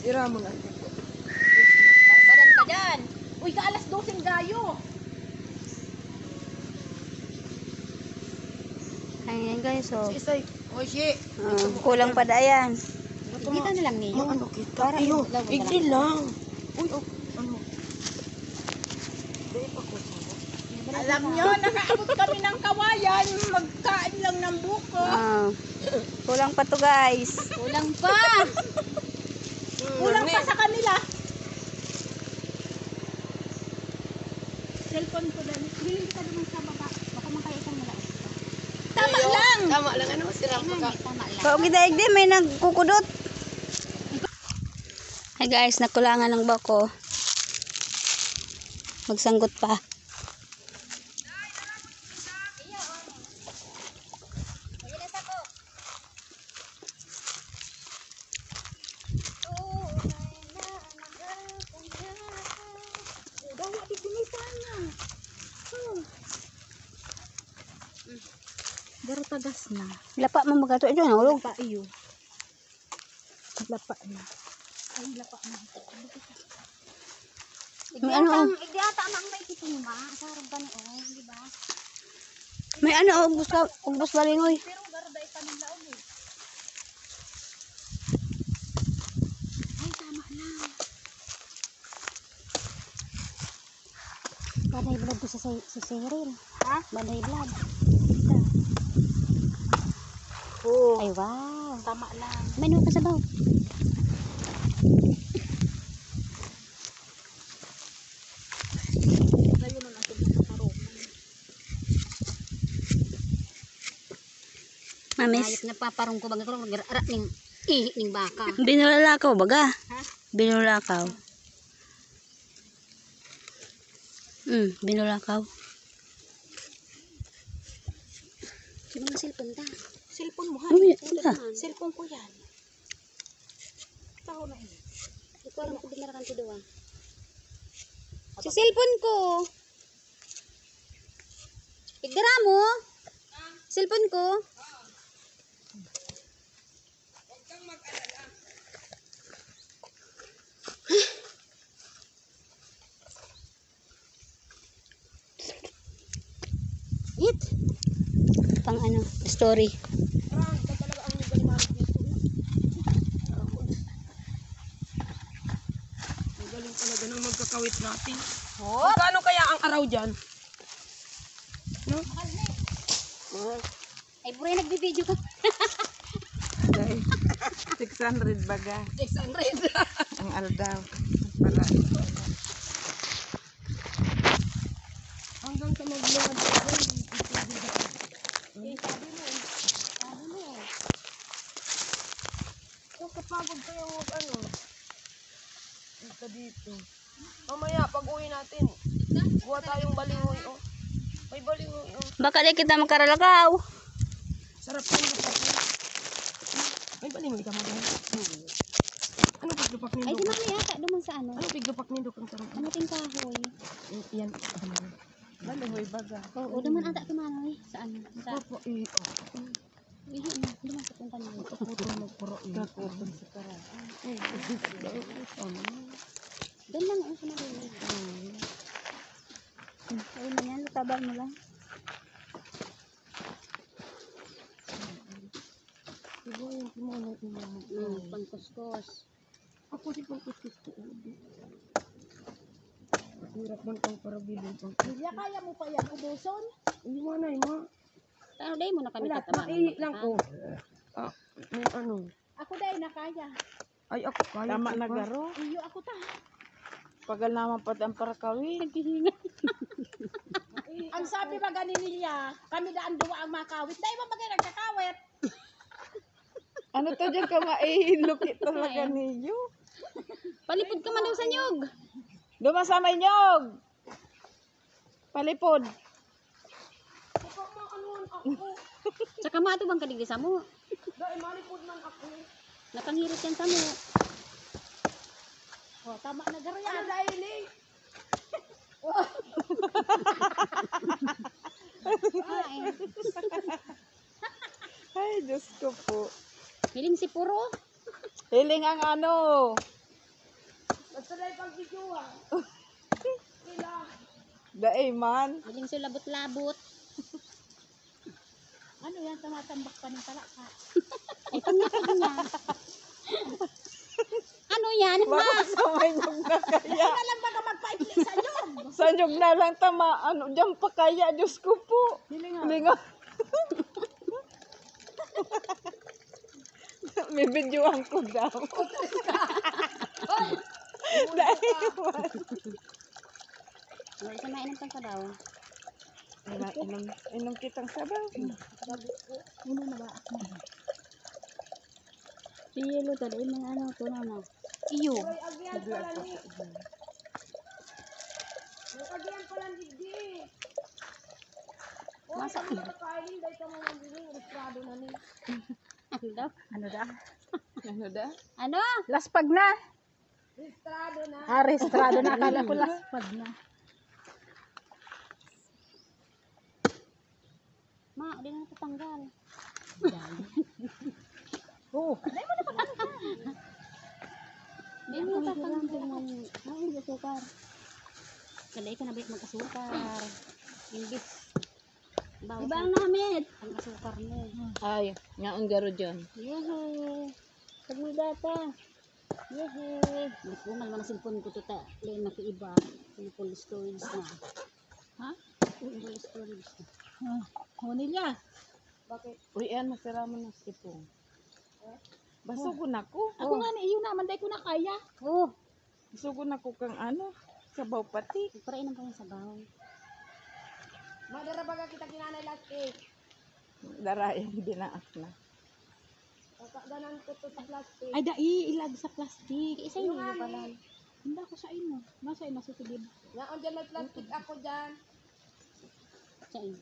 Ira mo na. Badan ka dyan. Uy, ka alas 12 gayo. Ayan guys, so. Isay. O, si. Kulang pa dayan. Dito na lang niyo. Ano kita? Iyo, igdil lang. Uy, oh, ano? Dahil ako sa. Alam nyo, nakaabot kami ng kawayan. Magkain lang ng buko. Kulang pa to guys. Kulang pa. Kulang pa sa kanila. Cellphone ko lang. Hindi ka naman sa baba. Baka makaya isang malakas pa. Tama lang. Tama lang, ano? Sira pa ka. Tama lang. Pag gidaig di, may nagkukudot. Hi guys, nakulangan ng bako. Magsanggot pa. Garo tagas na. Lapa mo magato ito, nahulog. Lapa iyo. Lapa na. Ay, lapa na. May ano, Hindi ata ang may kituma. Sarang pa noon, di ba? may ano, ugbos balingoy. Pero garo dahil pa ng laog eh. Ay, tama lang. Baday blood ko sa Cyril. Ha? Baday blood. Oo. Ay wow. Tama lang. May ano ka sa baw? Ngayon na natin nakaroon. Mamis. Ayop na paparong ko baga ko gara ning ning baka. Binulakaw baga. Ha? Binulakaw. Binulakaw. Sino nga cellphone ta? Cellphone mo ha? Uy, Cellphone ko yan. Tao na yun. Hindi ko alam kung dinarakan ko doon. Si cellphone ko. Igdara mo? Cellphone ko. It. Pang ano, story. Ang galing talaga ng magkakawit natin. Oh. Magkano kaya ang araw dyan? No? Ay, puro nagbibideo ka. 600 baga. 600. Ang aldaw. Para. Hanggang sa maglungan. So, kapagod kayo ano? Ito dito. Mamaya, pag uwi natin, buha tayong balingoy. Oh. May balingoy. Oh. Baka di kita makaralakaw. Sarap yung lupak niya. May balingoy ka maganda. Ano piglupak Ay, nindo? di makayata duman sa ano. Ano piglupak nindo kang sarap? Ano ting kahoy? Yan. Balingoy baga. Oo, duman ata kumanoy. Sa ano? Sa Opo, eh. iyo na. Duman sa punta niyo. Kaputol magpuro. Kaputol sa kara. Doon lang ang sumagot. Ay man yan, tabang mo lang. Diba yung kumanon Pangkuskus. Ako di pang kuskus ko. Hirap man pang para bilhin pang Hindi kaya mo pa yan ubuson? hindi mo na ma. Ano dahil mo na kami Wala, katama. maiit lang ko. May ano. Ako dahil na kaya. Ay, ako kaya. Tama na garo. Iyo ako ta. Pagal naman pa ang parakawin. Naghihinga. Ang sabi ba ganin niya, kami daan duwa ang makawit. Dahil mo bagay nagkakawit. Ano to dyan ka maihilok talaga ninyo? Palipod ka man daw sa nyog. Dumasamay nyog. Palipod. Saka mato bang kadigdi sa mo? Dahil malipod man ako. Nakanghirit yan sa mo. Oh, tama na garo yan. Ano dahil eh? Ay, Diyos ko po. Hiling si Puro. Hiling ang ano. dahil pag videohan. Kailangan. Daay man. Aling sulabot-labot. Ano yan, tumatambak pa ng talaka. Ay, pangitid niya. Ano yan, ma? Baka sa may nyug na kaya. Alam ba ka magpaipli sa nyog? Sa nyug na lang tama. Ano, dyan pa kaya. Diyos ko po. Hilinga. May videohan ko daw. Daay man. Wala siya mainom pang sabaw. Inom kitang sabaw. Ano na ba? Piyelo tadi mga ano to na. Iyo. Ay, agyan pala ni. May agyan pala ni Digdi. Masa Kami nakakain dahil ka mga biling. Restrado na ni. ano daw? Ano da? Ano? Laspag na. Restrado na. Restrado na. Akala ko laspag na. Ma, di na tatanggal. Oo. Di mo tatanggal. Ay, asukar. Kalay ka na balik mag-asukar. Imbis. Iba ang namit. Ang asukar mo. Ay, nga ang garo dyan. Yehe. Sabi data. Yehe. Nagpungal mo na cellphone ko to ta. Lain na iba. Yung full storage na. Ha? Yung full storage na. Honilya. Bakit? Uy, yan, masira mo na sipong. Basugon ako. Ako nga ni iyo naman. Dahil ko na kaya. Oh. Basugon ako kang ano, sabaw pati. Parainan pa yung sabaw. Madara baga kita kinanay lastik. Darayan, dinaak na. Ganan ko to sa plastic. Ay, ilag sa plastic. Isa yun yung pala. Hindi ako sa ino. Nasa ino sa silid. Naon dyan may plastic ako dyan. Saan?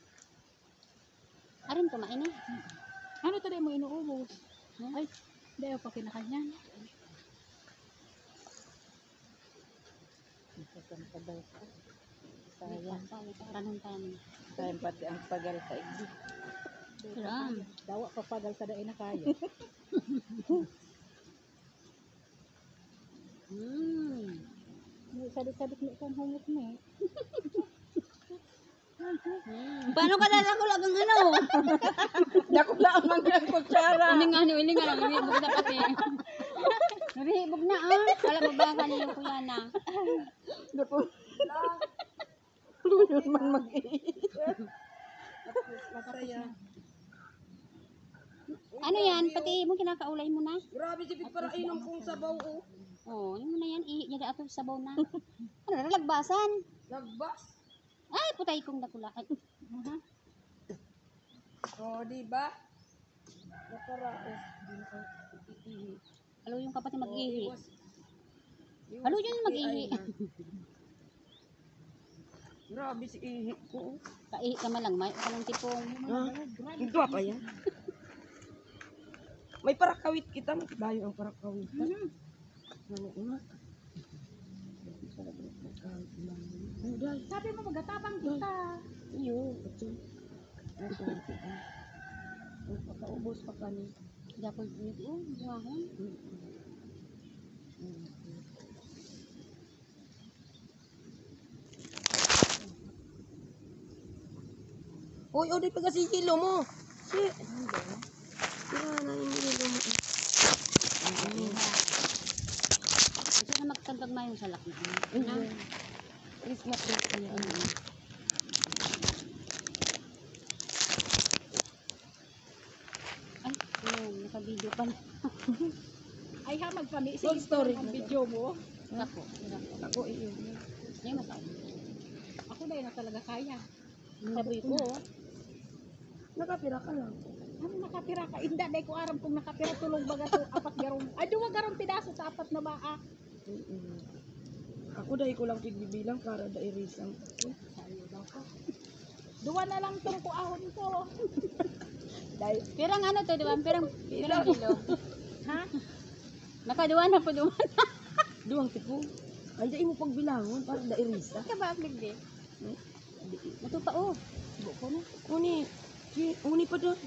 Arin kumain eh. Ano tayo mo inuubos? Ay, dahil pa kinakanyan. Sayang. Ranong tayo. Sayang pati ang pagal sa igdi. Ram. Dawa papagal sa dain na kaya. Sadik-sadik mo kung humot mo eh. Paano ka dalakulag ang ano? Dako lang ang mga kutsara. Iling nga lang. Nahihibog na pati. Nahihibog na ah. Alam mo ba kanina kuya na? Dako. Luyon man mag-iit. Masaya. Ano yan? Pati mo kinakaulay mo na? Grabe si para inom kong sabaw oh. Oo, yun mo na yan. Ihi niya ato sa sabaw na. Ano na? Lagbasan. Nagbas. Ay, putay kong nakula. Ay. Oh, di ba? Nakaraos. Di na ako iihi. Halo yung kapatid mag-ihi. Iwas. Halo yun mag-ihi. Grabe si ihi ko. Kaihi ka man lang. May kanong tipong. Ito pa yan. May parakawit kita. Bayo ang parakawit. Ano nga? Sabi mo magatabang kita. Iyo. Ito. Pagkaubos pa kani. Dapol nito. Oh, buwahon. Uy, di pa kasi kilo mo. Shit. Tira na yung kilo mo. Ito na magtagdag mayong salak na. Please na please kaya. Ay, yun. Naka-video pa na. Ay ha, magpami. Full story. Ang video mo. Ako. Ako iyo. Ngayon masabi. Ako dahil na talaga kaya. Sabi ko. Nakapira ka lang. Ano nakapira ka? Hindi, dahil ko aram kung nakapira tulong baga to apat garong. Ay, duwa garong pidaso sa apat na baa. Ako dahil ko lang pigbibilang para dairisang. Sayo daw ko. Duwa na lang tong kuahon ko. Dahil, pirang ano to, di ba? Pirang kilo. Ha? Nakaduwa na po duwa na. Duwang tipo. Andiyan mo pagbilangon para dairisa. Ka ba, Fligde? Matupa, oh. Buko na. Uni. Uni pa doon.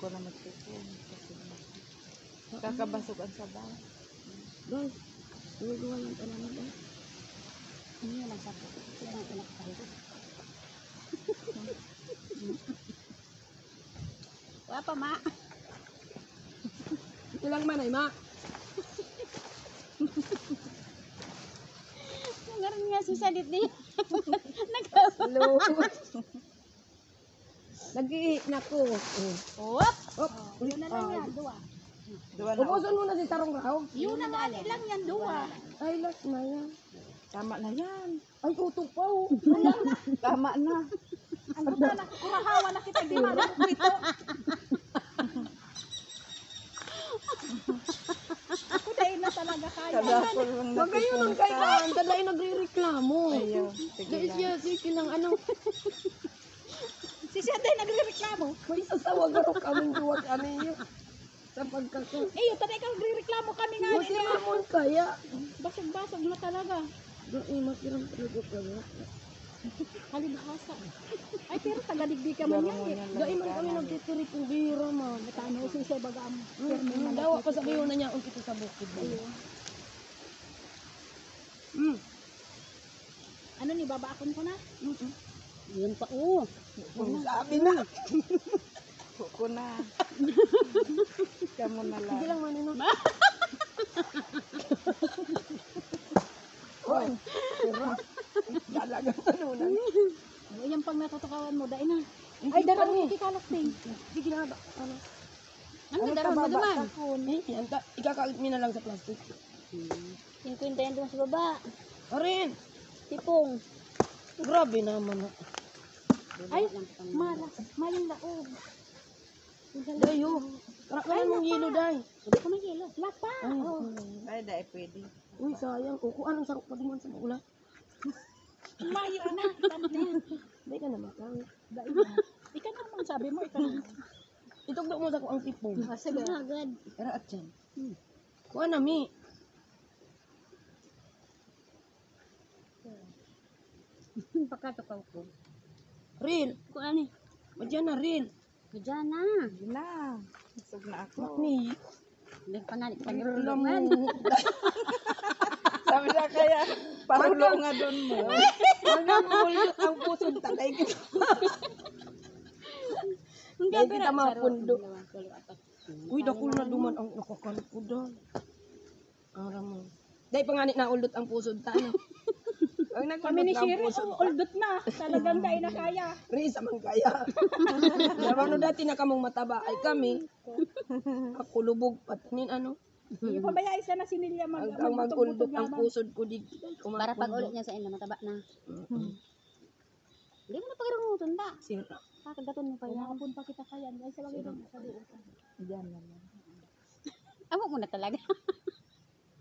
Ko na magsipong. Kakabasog ang sabaw. Guys. Duwa lang talaga ba? Ano yun ang sapo? Sila ang pinakapahirap. Wala pa, ma. Ito lang man ay ma. Ngayon nga si Sadit niya. Hello. Nag-iik na ko. Wop! Op. Yun na lang yan, duwa. Ubusan mo na si Tarong Raw. Yun na nga lang yan, duwa. Ay, last na yan. Tama na yan. Ay, utupaw. Tama na. Ang buta na, kurahawa na kita, di malong ito. Ako dahil na talaga kaya. Kadapol lang Wag kayo nun kay Kaan. Kadai nagre-reklamo. Ayaw. Sige Dahil lang. siya, sige lang, ano. Si siya dahil nagre-reklamo. May sasawa garo kaming duwa kami yun. Sa pagkako. Eh, yun, taday kang nagre-reklamo kami nga. Buti mamon kaya. Basag-basag na talaga. Doon, makiram talaga kaya. Halibhasa. Ay, pero tagadigdi ka man yan eh. Dahil man kami nagtitiri kong bihira, man. Matano si siya baga ang firme na Dawa pa sa bayo na niya ang kita sa bukid. Ano ni, babaakon ko na? Yun pa, oh. Sabi na. Kuko na. Kamu na lang. Sige lang, manino. Hoy, sira. Dalagang tanunan. O, yan pang natutukawan mo, dahil na. Ay, darang mo kikalakting. Sige na ba? Ano? Ano darang mo naman? Yan, ikakalit mo na lang sa plastic. 50 yan doon sa baba. Arin, Tipong. grabe naman. Ay, malas. Maling laog. Dayo, karakalan mong yelo, day. Hindi ko mahilo. Lapa. Ay, dahil pwede. Uy, sayang. Uku, anong sakot pa din sa ulan? Mayo na. Tama na yan. Day ka naman, kawit. Dahil na. Ikaw naman sabi mo, ikaw naman. Itugdo mo sa ko ang tipong. Sige. Agad. Era at yan. Kuha na, mi. Pakatukaw ko. Real. Kung ano eh. Madyan na, real. Diyan na. Yun na. Busog na ako. Ni. Hindi pa nga. Alam mo. Sabi na kaya, parulo nga doon mo. Hanggang mulot ang pusod tagay kita. Dahil kita mapundo. Uy, dakul na duman ang nakakalpod daw. Aram mo. Dahil panganit na ulot ang pusod ta. Ano? Ang Kami ni nagulot ang Shiri, pusod oh, ta. uldot na. Talagang dahil na kaya. Riz, amang kaya. Naman dati na kamong mataba ay kami. Ako lubog patanin ano. Yung pabayaan sana si Nelia Ang mag-uldot ang pusod ko di. Para pag ulit niya sa inyo, mataba na. Hindi mo na pagkaroon tunda. Sira. Kakagaton mo pa yan. Nakapun pa kita kaya. Ay, sa bagay sa doon. Diyan na lang. Amo mo na talaga.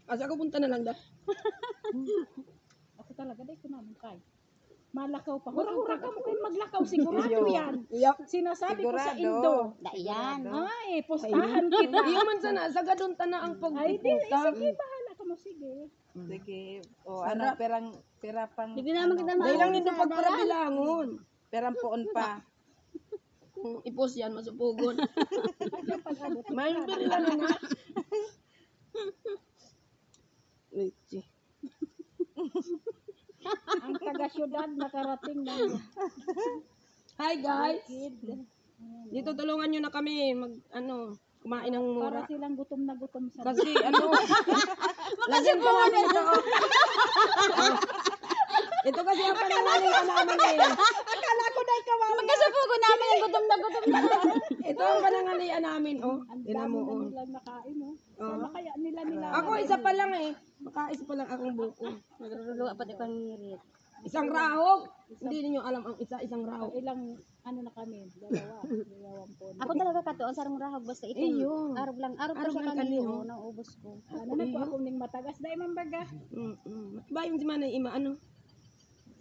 Asa ko punta na lang da. Ako talaga, dahil ko naman kay. Malakaw pa. Hura-hura ka mo kayo maglakaw. Sigurado yan. Uyak. Sinasabi ko sa Sigurado. Indo. Daiyan. Ay, pustahan kita. Di man sana sa gadon ta na ang Ay, di, pagpupunta. sige, bahala ka mo, sige. Sige. O, ano, pera pang, Hindi naman kita Dahil lang nito pagparabilangon. perang poon pa. Ipos yan, masupugon. Ay, yung pag-abot. May birila na na. Wait, si. Ang taga-syudad nakarating na. Hi guys. Dito tulungan nyo na kami kumain ng Para mura. silang gutom na gutom sa Kasi lagyan pa namin ito. Ito kasi ang panangaling ka namin eh. Akala ko dahil kawawa. Magkasupuko namin ang gutom na gutom na. Ito ang panangalian namin, oh. Ang Tingnan dami mo, na oh. nilang nakain, oh. Oh. Sana kaya nila. Ako isa pa lang eh. Makaisa pa lang akong buko. Nagluluwa pati kang ngirit. Isang rahog. Hindi niyo alam ang isang rahog. Ilang, ano na kami, dalawang po. Ako talaga katuon sa rahog basta ito. Ayun. Arog lang. Arog pa Arog siya lang kanino. kanino. Naubos ko. Ano na po akong ning matagas, dahil mambaga. Ba yung si Manay Ima,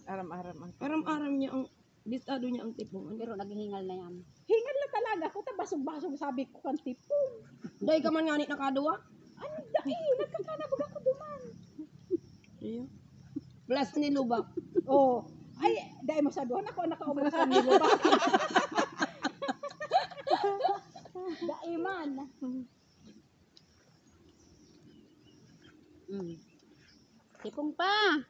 Aram-aram ang aram-aram niya ang bistado niya ang tipong. Pero naghihingal na yan. Hingal lang talaga. Ako basog-basog sabi ko kan tipong. Dahil ka man nga ni nakaduwa. Ano dahil? Nagkakanabog ako duman. Ayun. Plus ni Lubak. Oh. Ay, dahil mo sa duwan ako nakaubos sa nilo ba? Dahil man. Ipong pa.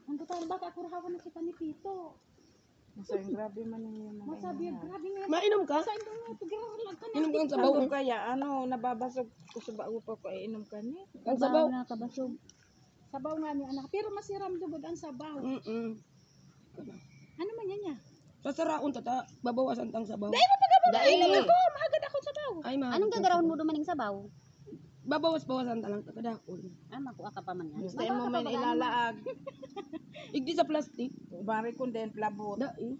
Ang total baka kurahawan na kita ni Tito. Masayang grabe man yung mga Masabi inuman. grabe nga. Mainom ka? Sa ito nga pagirahan ka na. Inom ka ang sabaw. Ano kaya, nababasag ko sa bao pa ko, inom ka ni. Ang sabaw. Na kabasog. Sabaw nga ni anak. Pero masiram dugod ang sabaw. Ano man yan niya? Sa saraon tata, babawasan tang sabaw. Dai. Mahagad ako sabaw. Ay, mahal. Anong gagaraon mo dumaning sabaw? Babawas-bawasan talang kakadakol. Makuha ka pa man yan. Gusto mo may ilalaag. Igdi sa plastic. Bari kung din plabot. Dai.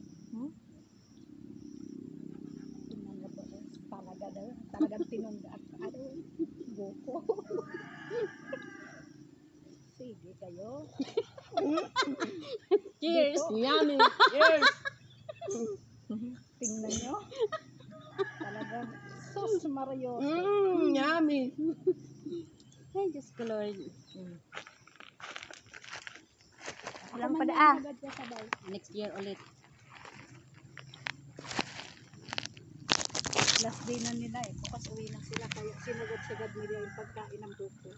Talaga daw. Talagang tinungga. Ano? Goko. Sige kayo. Cheers. Yummy. Yes! Tingnan nyo. Talagang sus Mario. Yummy. Ay, Diyos ko Lord. Walang pada sabaw. Next year ulit. Last day na nila eh. Bukas uwi na sila. Kaya sinagad-sagad nila yung pagkain ng buko.